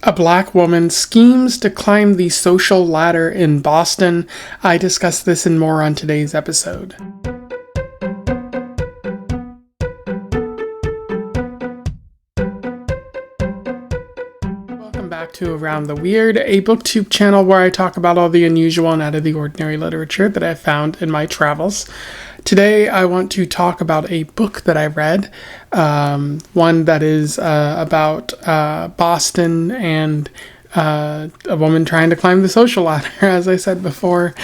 A black woman schemes to climb the social ladder in Boston. I discuss this and more on today's episode. Welcome back to Around the Weird, a booktube channel where I talk about all the unusual and out of the ordinary literature that I've found in my travels. Today I want to talk about a book that I read, one that is about Boston and a woman trying to climb the social ladder, as I said before.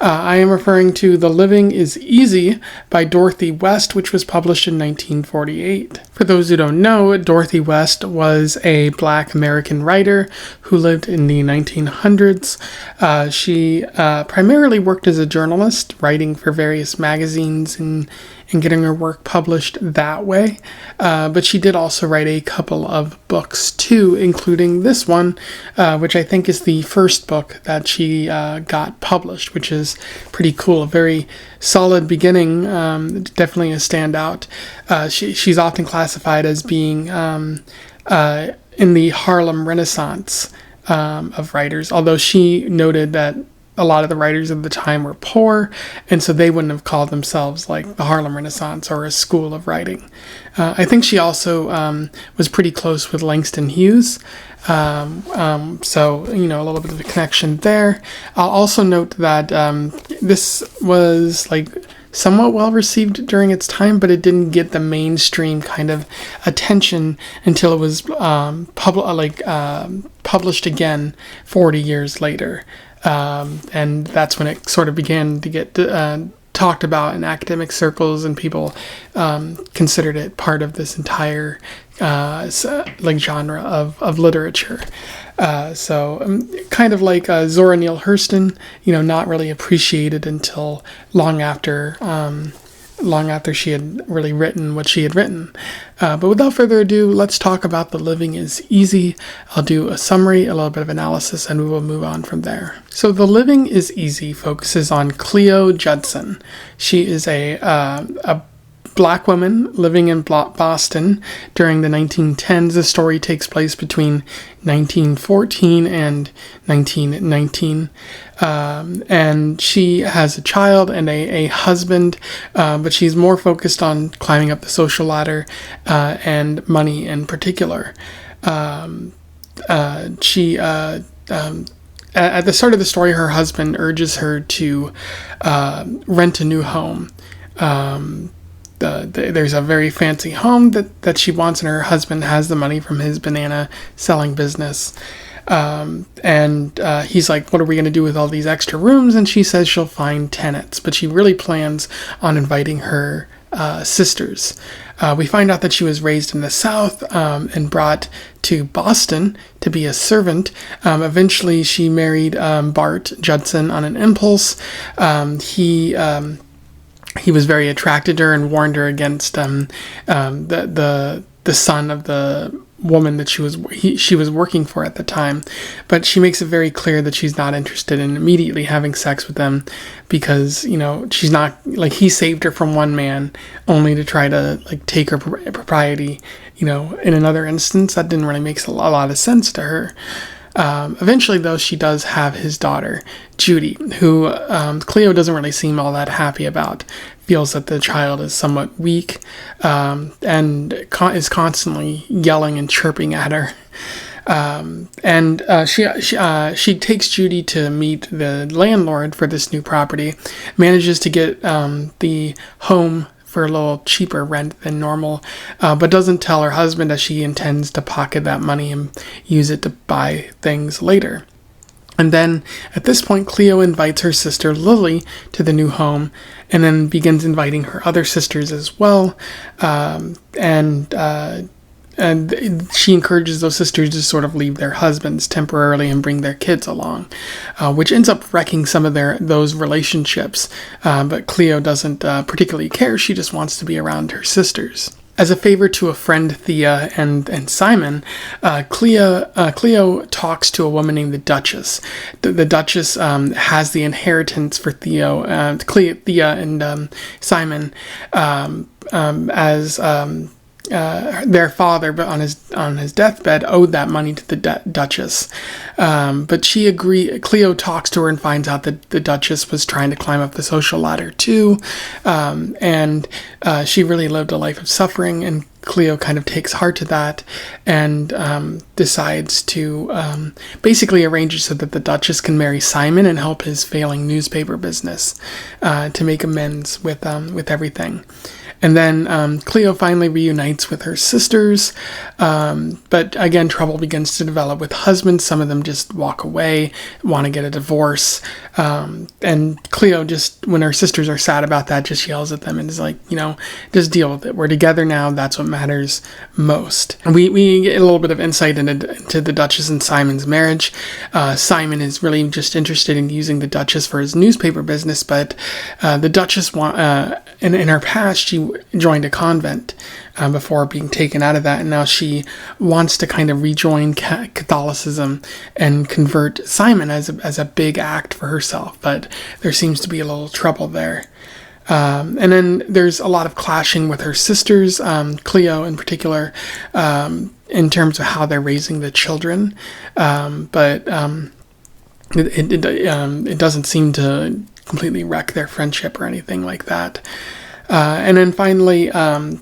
I am referring to The Living is Easy by Dorothy West, which was published in 1948. For those who don't know, Dorothy West was a Black American writer who lived in the 1900s. She primarily worked as a journalist, writing for various magazines and getting her work published that way. But she did also write a couple of books too, including this one, which I think is the first book that she got published, which is pretty cool. A very solid beginning, definitely a standout. She's often classified as being in the Harlem Renaissance of writers, although she noted that a lot of the writers of the time were poor, and so they wouldn't have called themselves like the Harlem Renaissance or a school of writing. I think she also was pretty close with Langston Hughes, so, you know, a little bit of a connection there. I'll also note that this was like somewhat well received during its time, but it didn't get the mainstream kind of attention until it was published again 40 years later. And that's when it sort of began to get talked about in academic circles, and people considered it part of this entire genre of literature. So kind of like Zora Neale Hurston, you know, not really appreciated until long after she had really written what she had written. But without further ado, let's talk about The Living is Easy. I'll do a summary, a little bit of analysis, and we will move on from there. So The Living is Easy focuses on Cleo Judson. She is a Black woman living in Boston during the 1910s. The story takes place between 1914 and 1919. And she has a child and a husband, but she's more focused on climbing up the social ladder and money in particular. At the start of the story, her husband urges her to rent a new home. There's a very fancy home that she wants, and her husband has the money from his banana selling business. And he's like, what are we going to do with all these extra rooms? And she says she'll find tenants, but she really plans on inviting her sisters. We find out that she was raised in the South and brought to Boston to be a servant. Eventually, she married Bart Judson on an impulse. He was very attracted to her and warned her against the son of the woman that she was working for at the time. But she makes it very clear that she's not interested in immediately having sex with them, because, you know, she's not, like, he saved her from one man only to try to, like, take her propriety, you know, in another instance. That didn't really make a lot of sense to her. Eventually, though, she does have his daughter, Judy, who Cleo doesn't really seem all that happy about. Feels that the child is somewhat weak, and is constantly yelling and chirping at her. She takes Judy to meet the landlord for this new property, manages to get the home for a little cheaper rent than normal, but doesn't tell her husband that she intends to pocket that money and use it to buy things later. And then at this point, Cleo invites her sister Lily to the new home, and then begins inviting her other sisters as well. And she encourages those sisters to sort of leave their husbands temporarily and bring their kids along, which ends up wrecking some of those relationships. But Cleo doesn't particularly care. She just wants to be around her sisters. As a favor to a friend, Thea and Simon, Cleo talks to a woman named the Duchess. The Duchess has the inheritance for Thea and Simon as their father, but on his deathbed, owed that money to the Duchess. But Cleo talks to her and finds out that the Duchess was trying to climb up the social ladder too, and she really lived a life of suffering. And Cleo kind of takes heart to that and decides to basically arrange it so that the Duchess can marry Simon and help his failing newspaper business to make amends with everything. And then Cleo finally reunites with her sisters, but again, trouble begins to develop with husbands. Some of them just walk away, want to get a divorce, and Cleo just, when her sisters are sad about that, just yells at them and is like, just deal with it. We're together now. That's what matters most. And we get a little bit of insight into the Duchess and Simon's marriage. Simon is really just interested in using the Duchess for his newspaper business, but the Duchess in her past, she joined a convent before being taken out of that, and now she wants to kind of rejoin Catholicism and convert Simon as a big act for herself, but there seems to be a little trouble there. And then there's a lot of clashing with her sisters, Cleo in particular, in terms of how they're raising the children, but it doesn't seem to completely wreck their friendship or anything like that. And then finally,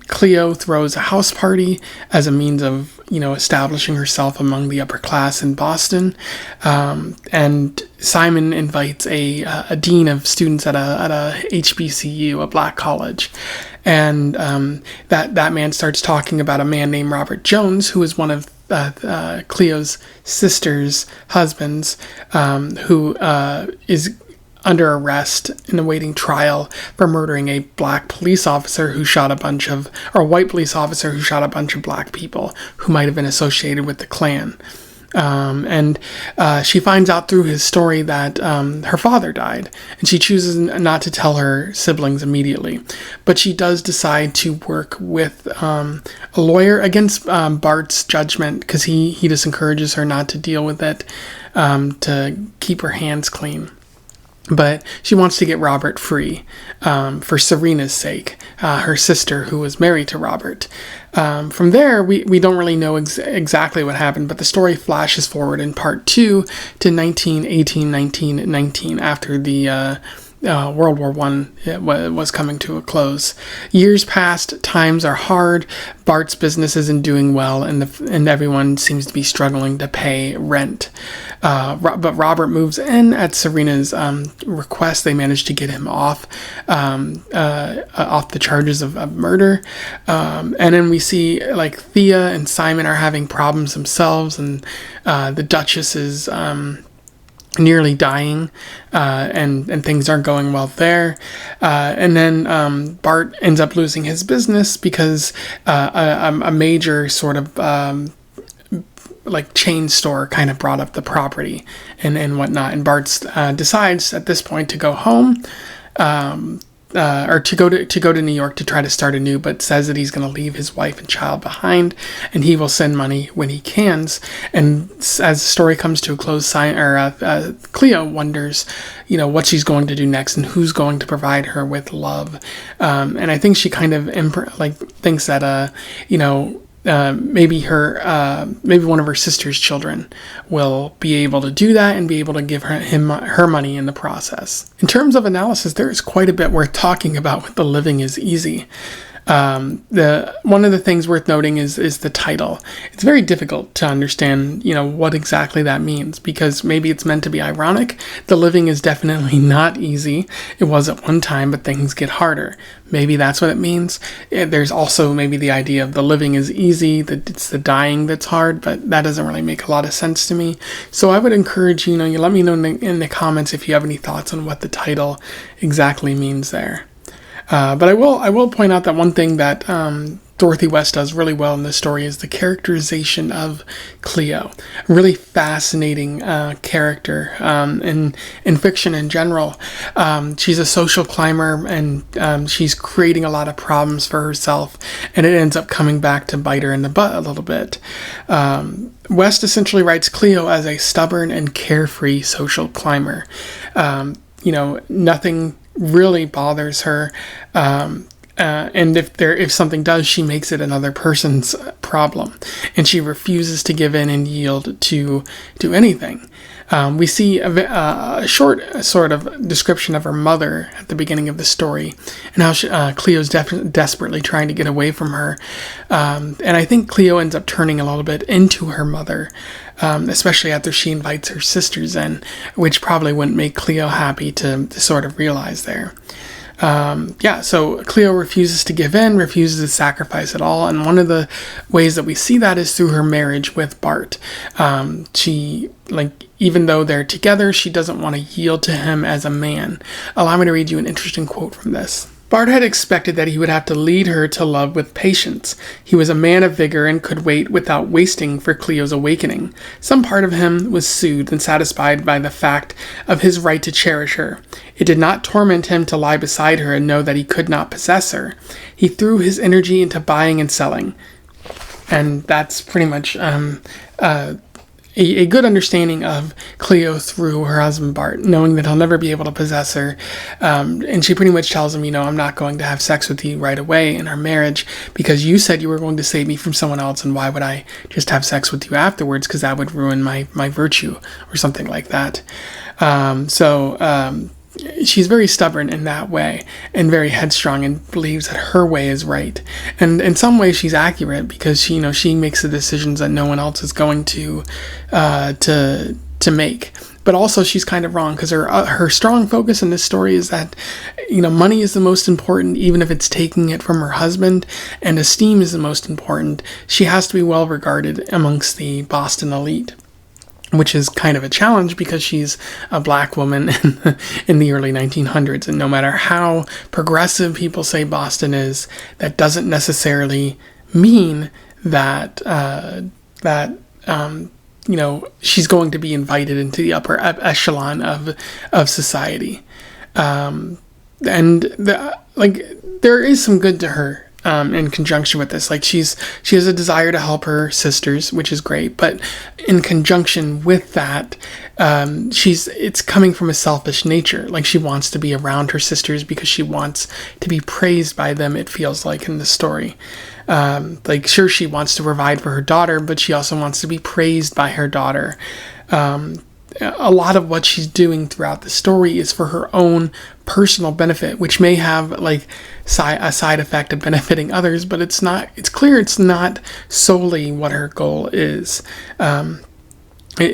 Cleo throws a house party as a means of, establishing herself among the upper class in Boston. And Simon invites a dean of students at a HBCU, a black college. And that man starts talking about a man named Robert Jones, who is one of Cleo's sister's husbands, who is under arrest and awaiting trial for murdering a black police officer who shot a white police officer who shot a bunch of black people who might have been associated with the Klan. And she finds out through his story that her father died, and she chooses not to tell her siblings immediately. But she does decide to work with a lawyer against Bart's judgment, because he just encourages her not to deal with it, to keep her hands clean. But she wants to get Robert free for Serena's sake, her sister who was married to Robert. From there, we don't really know exactly what happened, but the story flashes forward in part 2 to 1919, after the World War I was coming to a close. Years passed, times are hard, Bart's business isn't doing well, and everyone seems to be struggling to pay rent. But Robert moves in at Serena's request. They manage to get him off the charges of murder. And then we see like Thea and Simon are having problems themselves, and the Duchess is nearly dying, and things aren't going well there. And then Bart ends up losing his business because a major sort of like chain store kind of brought up the property and whatnot. And Bart decides at this point to go home, or to go to New York to try to start anew, but says that he's going to leave his wife and child behind, and he will send money when he can. And as the story comes to a close, Cleo wonders, what she's going to do next and who's going to provide her with love. And I think she kind of thinks that maybe one of her sister's children will be able to do that and be able to give her money in the process. In terms of analysis, there is quite a bit worth talking about with The Living is Easy. One of the things worth noting is the title. It's very difficult to understand, what exactly that means, because maybe it's meant to be ironic. The living is definitely not easy. It was at one time, but things get harder. Maybe that's what it means. There's also maybe the idea of the living is easy, that it's the dying that's hard, but that doesn't really make a lot of sense to me. So I would encourage you let me know in the comments if you have any thoughts on what the title exactly means there. But I will point out that one thing that Dorothy West does really well in this story is the characterization of Cleo. A really fascinating character in fiction in general. She's a social climber, and she's creating a lot of problems for herself, and it ends up coming back to bite her in the butt a little bit. West essentially writes Cleo as a stubborn and carefree social climber. Nothing really bothers her. And if something does, she makes it another person's problem, and she refuses to give in and yield to anything. We see a short sort of description of her mother at the beginning of the story, and how Cleo's desperately trying to get away from her. And I think Cleo ends up turning a little bit into her mother, especially after she invites her sisters in, which probably wouldn't make Cleo happy to sort of realize there. So Cleo refuses to give in, refuses to sacrifice at all, and one of the ways that we see that is through her marriage with Bart. Even though they're together, she doesn't want to yield to him as a man. Allow me to read you an interesting quote from this. Bart had expected that he would have to lead her to love with patience. He was a man of vigor and could wait without wasting for Cleo's awakening. Some part of him was soothed and satisfied by the fact of his right to cherish her. It did not torment him to lie beside her and know that he could not possess her. He threw his energy into buying and selling. And that's pretty much a good understanding of Cleo through her husband Bart, knowing that he'll never be able to possess her. And she pretty much tells him, I'm not going to have sex with you right away in our marriage because you said you were going to save me from someone else, and why would I just have sex with you afterwards, because that would ruin my virtue or something like that. She's very stubborn in that way and very headstrong and believes that her way is right. And in some ways she's accurate because she makes the decisions that no one else is going to make. But also she's kind of wrong because her strong focus in this story is that money is the most important, even if it's taking it from her husband, and esteem is the most important. She has to be well regarded amongst the Boston elite, which is kind of a challenge because she's a black woman in the early 1900s. And no matter how progressive people say Boston is, that doesn't necessarily mean that she's going to be invited into the upper echelon of society. There is some good to her. In conjunction with this, she has a desire to help her sisters, which is great, but in conjunction with that, it's coming from a selfish nature. She wants to be around her sisters because she wants to be praised by them, it feels like in the story. Sure, she wants to provide for her daughter, but she also wants to be praised by her daughter. A lot of what she's doing throughout the story is for her own personal benefit, which may have a side effect of benefiting others, but it's clear it's not solely what her goal is.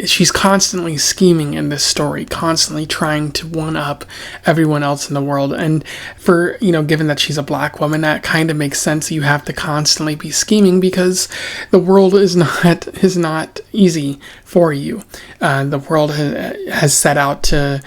She's constantly scheming in this story, constantly trying to one-up everyone else in the world. And for, given that she's a black woman, that kind of makes sense. You have to constantly be scheming because the world is not easy for you. The world has set out to,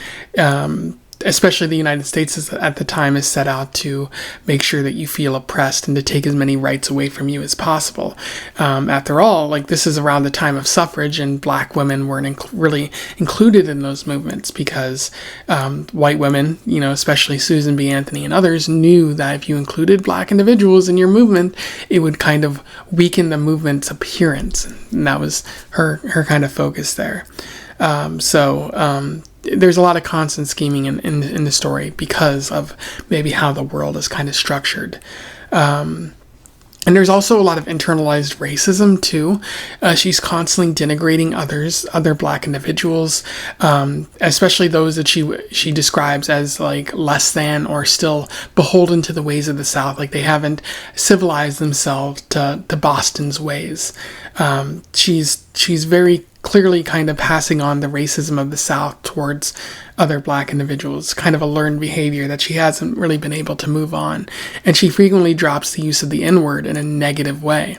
especially the United States at the time, is set out to make sure that you feel oppressed and to take as many rights away from you as possible. After all, this is around the time of suffrage, and black women weren't really included in those movements because white women, especially Susan B. Anthony and others, knew that if you included black individuals in your movement, it would kind of weaken the movement's appearance. And that was her kind of focus there. There's a lot of constant scheming in the story because of maybe how the world is kind of structured. And there's also a lot of internalized racism too. She's constantly denigrating other black individuals, especially those that she describes as less than or still beholden to the ways of the South. They haven't civilized themselves to Boston's ways. She's very clearly kind of passing on the racism of the South towards other black individuals, kind of a learned behavior that she hasn't really been able to move on. And she frequently drops the use of the N-word in a negative way,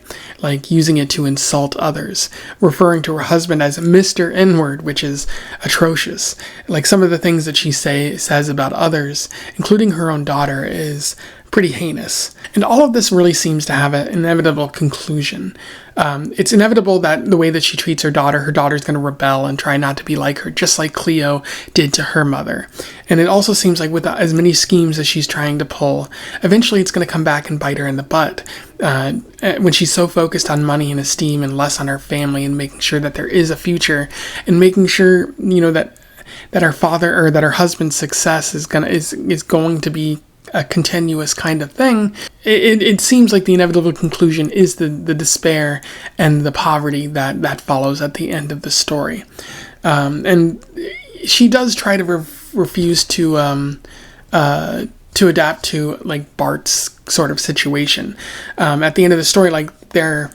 using it to insult others, referring to her husband as Mr. N-word, which is atrocious. Some of the things that she says about others, including her own daughter, is pretty heinous. And all of this really seems to have an inevitable conclusion. It's inevitable that the way that she treats her daughter's going to rebel and try not to be like her, just like Cleo did to her mother. And it also seems like with as many schemes as she's trying to pull, eventually it's going to come back and bite her in the butt. When she's so focused on money and esteem and less on her family and making sure that there is a future and making sure, that her father or that her husband's success is going to be a continuous kind of thing, it seems like the inevitable conclusion is the despair and the poverty that follows at the end of the story. And she does try to refuse to adapt to like Bart's sort of situation. At the end of the story, like they're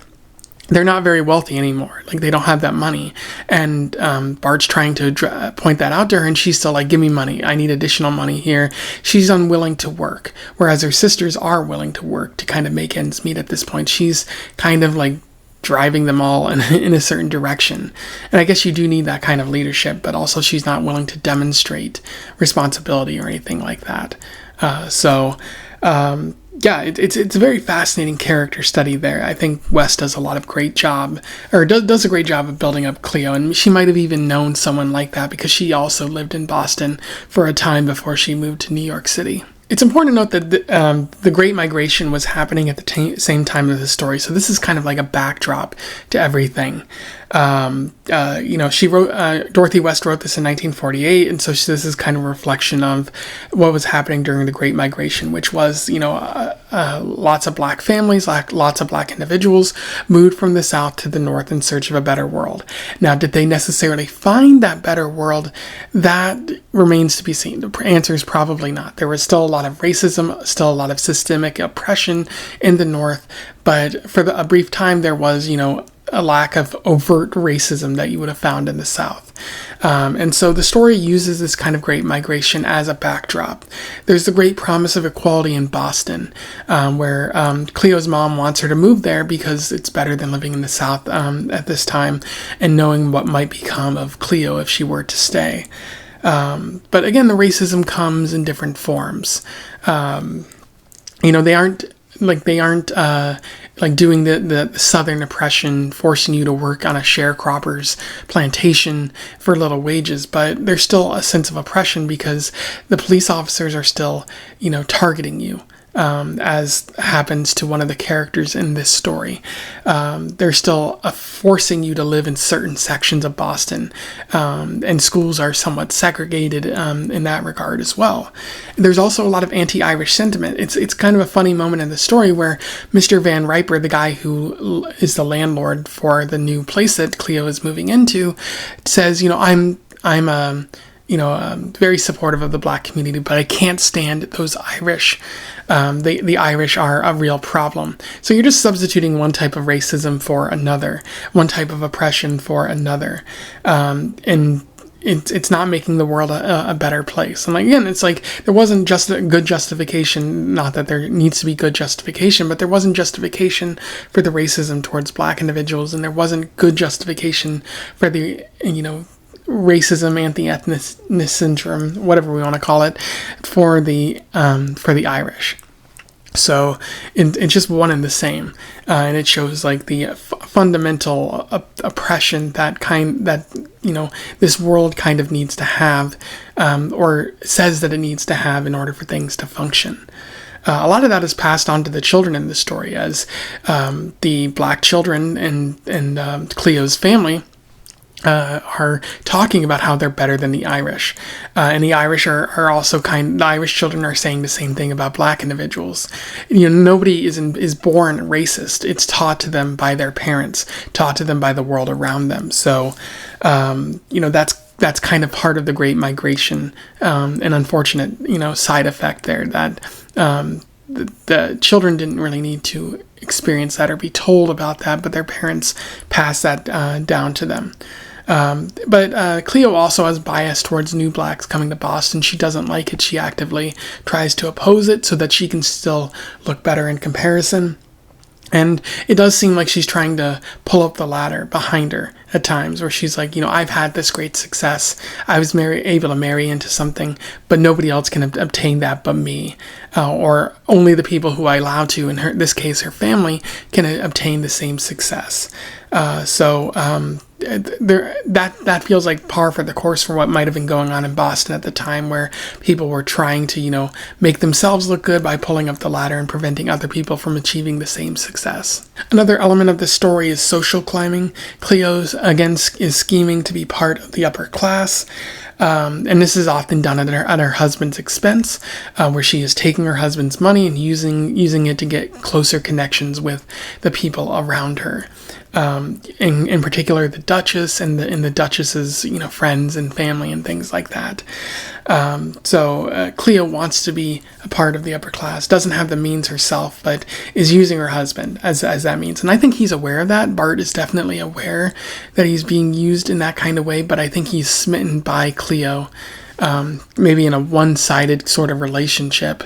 not very wealthy anymore. Like they don't have that money, and Bart's trying to point that out to her, and she's still like, "Give me money. I need additional money here." She's unwilling to work, whereas her sisters are willing to work to kind of make ends meet. At this point, she's kind of like driving them all in a certain direction. And I guess you do need that kind of leadership, but also she's not willing to demonstrate responsibility or anything like that. Yeah, it's a very fascinating character study there. I think Wes does a lot of great job, or does a great job of building up Cleo, and she might have even known someone like that because she also lived in Boston for a time before she moved to New York City. It's important to note that the Great Migration was happening at the same time of the story, so this is kind of like a backdrop to everything. She wrote, Dorothy West wrote this in 1948, and so this is kind of a reflection of what was happening during the Great Migration, which was, lots of black families, lots of black individuals moved from the South to the North in search of a better world. Now, did they necessarily find that better world? That remains to be seen. The answer is probably not. There was still a lot of racism, still a lot of systemic oppression in the North, but for a brief time there was, a lack of overt racism that you would have found in the South. And so the story uses this kind of Great Migration as a backdrop. There's the great promise of equality in Boston, where Cleo's mom wants her to move there because it's better than living in the South at this time, and knowing what might become of Cleo if she were to stay. But again, the racism comes in different forms. They aren't doing the Southern oppression, forcing you to work on a sharecropper's plantation for little wages, but there's still a sense of oppression because the police officers are still, targeting you. As happens to one of the characters in this story. They're still forcing you to live in certain sections of Boston, and schools are somewhat segregated in that regard as well. There's also a lot of anti-Irish sentiment. It's kind of a funny moment in the story where Mr. Van Riper, the guy who is the landlord for the new place that Cleo is moving into, says, I'm very supportive of the black community, but I can't stand those Irish. The Irish are a real problem. So you're just substituting one type of racism for another, one type of oppression for another. And it's not making the world a better place. And again, it's like there wasn't just a good justification, not that there needs to be good justification, but there wasn't justification for the racism towards black individuals, and there wasn't good justification for the, racism, anti-ethnicness syndrome, whatever we want to call it, for the Irish. So it's just one and the same, and it shows like the fundamental oppression that this world kind of needs to have, or says that it needs to have in order for things to function. A lot of that is passed on to the children in the story, as the black children and Cleo's family are talking about how they're better than the Irish. And the Irish are also the Irish children are saying the same thing about black individuals. Nobody is born racist. It's taught to them by their parents, taught to them by the world around them. So, that's kind of part of the Great Migration, an unfortunate, side effect there that, the children didn't really need to experience that or be told about that, but their parents passed that down to them. But Cleo also has bias towards new blacks coming to Boston. She doesn't like it. She actively tries to oppose it so that she can still look better in comparison. And it does seem like she's trying to pull up the ladder behind her at times, where she's like, I've had this great success. I was able to marry into something, but nobody else can obtain that but me. Or only the people who I allow to, in this case, her family, can obtain the same success. that feels like par for the course for what might have been going on in Boston at the time, where people were trying to, make themselves look good by pulling up the ladder and preventing other people from achieving the same success. Another element of the story is social climbing. Cleo's, again, is scheming to be part of the upper class. And this is often done at her husband's expense, where she is taking her husband's money and using it to get closer connections with the people around her. In particular, the Duchess and the Duchess's friends and family and things like that. So Cleo wants to be a part of the upper class, doesn't have the means herself, but is using her husband as that means. And I think he's aware of that. Bart is definitely aware that he's being used in that kind of way, but I think he's smitten by Cleo, maybe in a one-sided sort of relationship.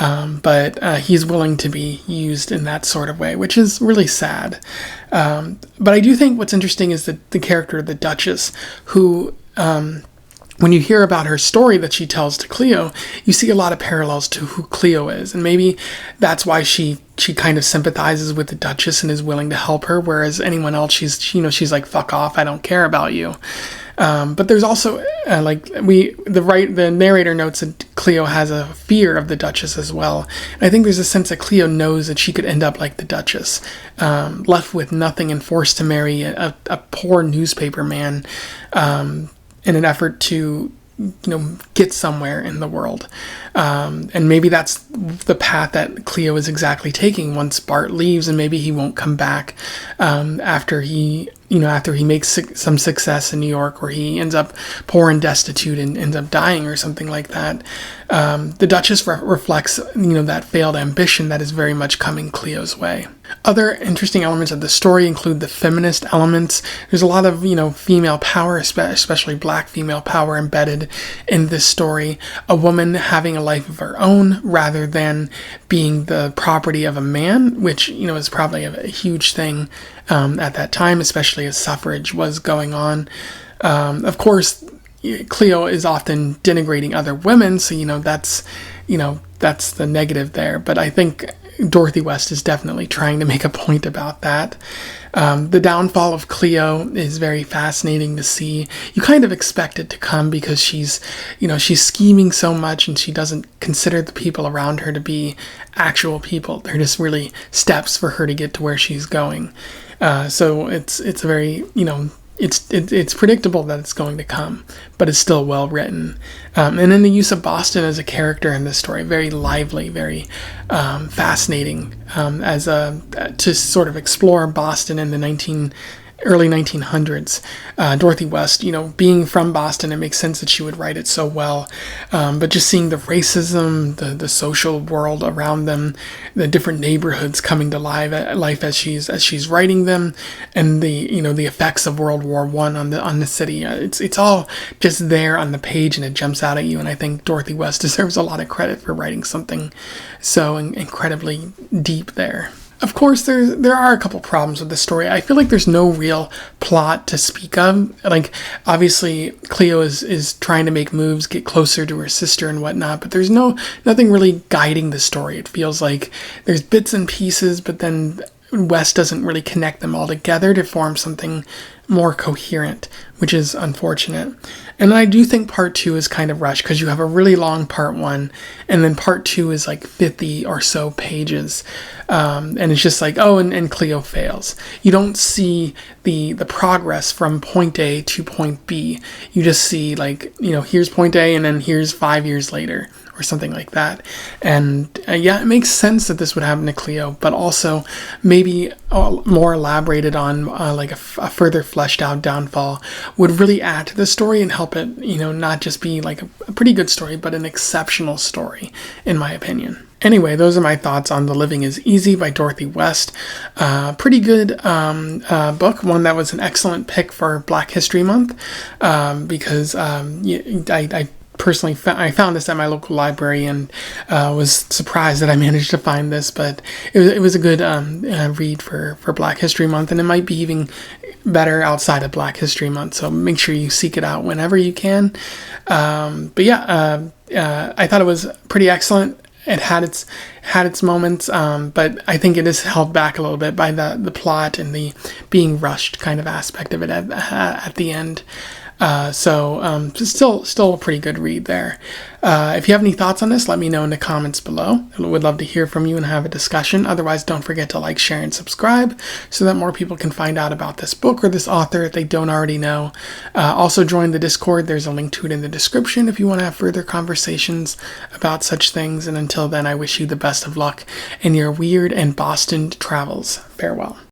But he's willing to be used in that sort of way, which is really sad. But I do think what's interesting is the character of the Duchess, who, when you hear about her story that she tells to Cleo, you see a lot of parallels to who Cleo is. And maybe that's why she kind of sympathizes with the Duchess and is willing to help her, whereas anyone else, she's like, fuck off, I don't care about you. But there's also, the narrator notes that Cleo has a fear of the Duchess as well. And I think there's a sense that Cleo knows that she could end up like the Duchess, left with nothing and forced to marry a poor newspaper man, in an effort to, get somewhere in the world. And maybe that's the path that Cleo is exactly taking once Bart leaves, and maybe he won't come back after he makes some success in New York, or he ends up poor and destitute and ends up dying or something like that. The Duchess reflects, that failed ambition that is very much coming Cleo's way. Other interesting elements of the story include the feminist elements. There's a lot of, female power, especially black female power embedded in this story. A woman having a life of her own rather than being the property of a man, which, is probably a huge thing at that time, especially as suffrage was going on. Of course, Cleo is often denigrating other women, so that's the negative there. But I think Dorothy West is definitely trying to make a point about that. The downfall of Cleo is very fascinating to see. You kind of expect it to come because she's scheming so much, and she doesn't consider the people around her to be actual people. They're just really steps for her to get to where she's going. So it's a very, it's predictable that it's going to come, but it's still well written. And then the use of Boston as a character in this story, very lively, very fascinating, to sort of explore Boston in the early 1900s. Dorothy West, being from Boston, it makes sense that she would write it so well. But just seeing the racism, the social world around them, the different neighborhoods coming to life as she's writing them, and the effects of World War I on the city. It's all just there on the page, and it jumps out at you. And I think Dorothy West deserves a lot of credit for writing something so incredibly deep there. Of course, there are a couple problems with the story. I feel like there's no real plot to speak of. Like, obviously, Cleo is trying to make moves, get closer to her sister and whatnot, but there's nothing really guiding the story. It feels like there's bits and pieces, but then West doesn't really connect them all together to form something more coherent, which is unfortunate. And I do think part 2 is kind of rushed, because you have a really long part 1, and then part 2 is like 50 or so pages. And it's just like, and Cleo fails. You don't see the progress from point A to point B. You just see, like, here's point A, and then here's 5 years later, or something like that. And it makes sense that this would happen to Cleo, but also maybe more elaborated on, like a further fleshed out downfall would really add to the story and help it, not just be like a pretty good story, but an exceptional story, in my opinion. Anyway, those are my thoughts on The Living is Easy by Dorothy West. Pretty good book, one that was an excellent pick for Black History Month, because I personally I found this at my local library and was surprised that I managed to find this, but it was a good read for Black History Month, and it might be even better outside of Black History Month, so make sure you seek it out whenever you can. I thought it was pretty excellent. it had its moments, but I think it is held back a little bit by the plot and the being rushed kind of aspect of it at the end. Still a pretty good read there. If you have any thoughts on this, let me know in the comments below. I would love to hear from you and have a discussion. Otherwise, don't forget to like, share, and subscribe so that more people can find out about this book or this author if they don't already know. Also, join the Discord. There's a link to it in the description if you want to have further conversations about such things. And until then, I wish you the best of luck in your weird and Boston travels. Farewell.